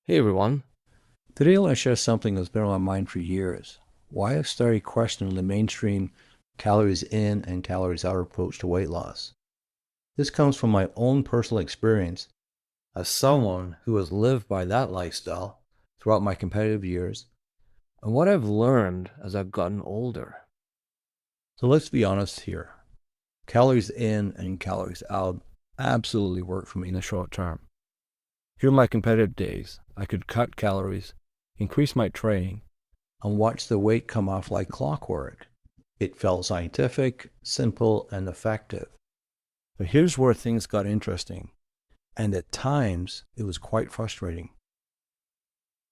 Hey everyone. Today, I'll share something that's been on my mind for years. Why I've started questioning the mainstream calories in and calories out approach to weight loss. This comes from my own personal experience as someone who has lived by that lifestyle throughout my competitive years And what I've learned as I've gotten older. So let's be honest here. Calories in and calories out absolutely work for me in the short term. During my competitive days, I could cut calories, increase my training, and watch the weight come off like clockwork. It felt scientific, simple, and effective. But here's where things got interesting, and at times it was quite frustrating.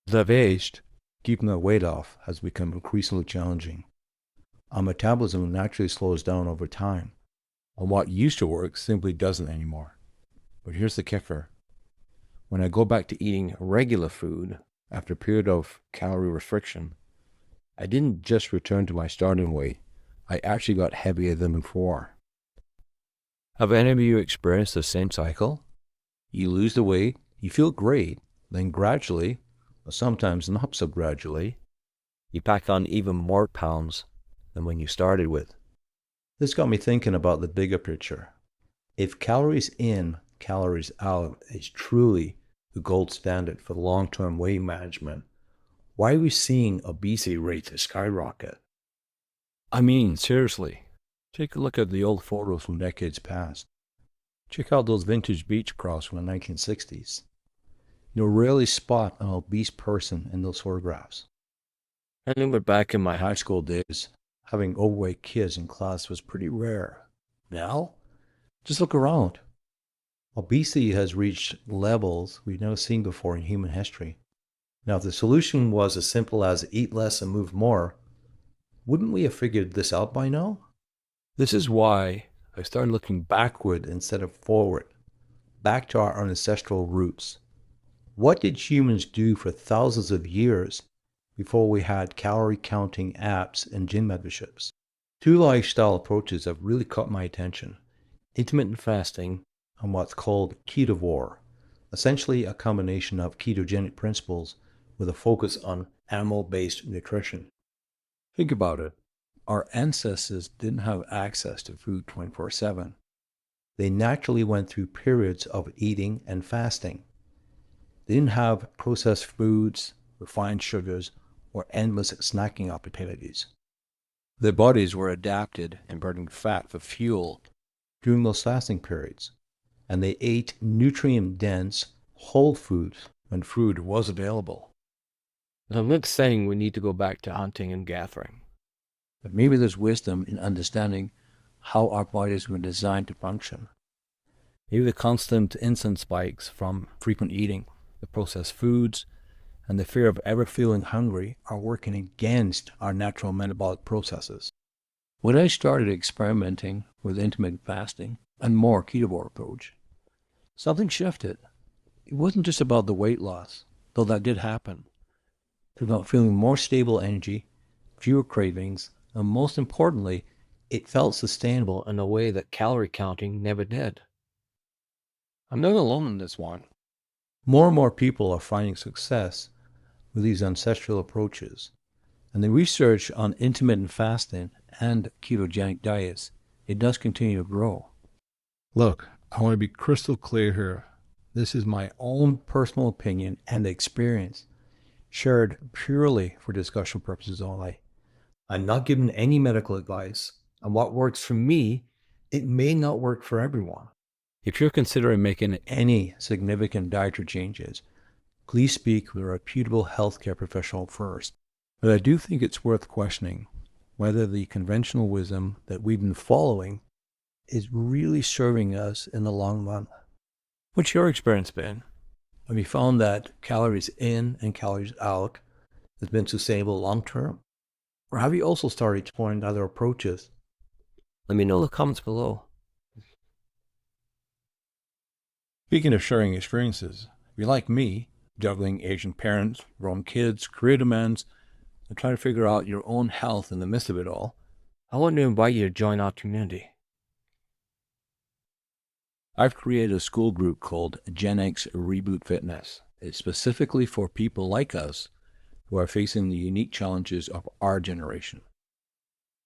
As I've aged, keeping the weight off has become increasingly challenging. Our metabolism naturally slows down over time, and what used to work simply doesn't anymore. But here's the kicker. When I go back to eating regular food after a period of calorie restriction, I didn't just return to my starting weight. I actually got heavier than before. Have any of you experienced the same cycle? You lose the weight, you feel great, then gradually, or sometimes not so gradually, you pack on even more pounds than when you started with. This got me thinking about the bigger picture. If calories in, calories out is truly the gold standard for long-term weight management, why are we seeing obesity rates skyrocket? I mean, seriously, take a look at the old photos from decades past. Check out those vintage beach crowds from the 1960s. You'll rarely spot an obese person in those photographs. I remember back in my My high school days, having overweight kids in class was pretty rare. Now, just look around. Obesity has reached levels we've never seen before in human history. Now, if the solution was as simple as eat less and move more, wouldn't we have figured this out by now? This is why I started looking backward instead of forward, back to our ancestral roots. What did humans do for thousands of years before we had calorie counting apps and gym memberships? Two lifestyle approaches have really caught my attention: intermittent fasting and what's called ketovore, essentially a combination of ketogenic principles with a focus on animal-based nutrition. Think about it. Our ancestors didn't have access to food 24/7. They naturally went through periods of eating and fasting. They didn't have processed foods, refined sugars, or endless snacking opportunities. Their bodies were adapted and burning fat for fuel during those fasting periods, and they ate nutrient-dense, whole foods when food was available. I'm not saying we need to go back to hunting and gathering. But maybe there's wisdom in understanding how our bodies were designed to function. Maybe the constant insulin spikes from frequent eating, the processed foods, and the fear of ever feeling hungry are working against our natural metabolic processes. When I started experimenting with intermittent fasting and more ketovore approach, something shifted. It wasn't just about the weight loss, though that did happen. It was about feeling more stable energy, fewer cravings, and most importantly, it felt sustainable in a way that calorie counting never did. I'm not alone in this one. More and more people are finding success with these ancestral approaches, and the research on intermittent fasting and ketogenic diets, it does continue to grow. Look, I want to be crystal clear here. This is my own personal opinion and experience, shared purely for discussion purposes only. I'm not giving any medical advice, and what works for me, it may not work for everyone. If you're considering making any significant dietary changes, please speak with a reputable healthcare professional first. But I do think it's worth questioning whether the conventional wisdom that we've been following is really serving us in the long run. What's your experience been? Have you found that calories in and calories out has been sustainable long term? Or have you also started exploring other approaches? Let me know in the comments below. Speaking of sharing experiences, if you're like me, juggling Asian parents, grown kids, career demands, and trying to figure out your own health in the midst of it all, I want to invite you to join our community. I've created a school group called Gen X Reboot Fitness. It's specifically for people like us who are facing the unique challenges of our generation.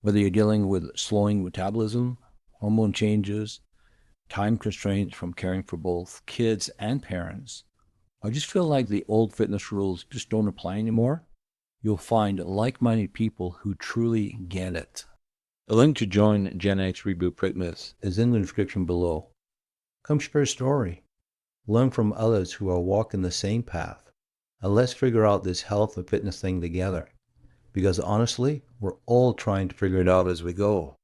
Whether you're dealing with slowing metabolism, hormone changes, time constraints from caring for both kids and parents, or just feel like the old fitness rules just don't apply anymore, you'll find like-minded people who truly get it. The link to join Gen X Reboot Fitness is in the description below. Come share a story. Learn from others who are walking the same path. And let's figure out this health and fitness thing together. Because honestly, we're all trying to figure it out as we go.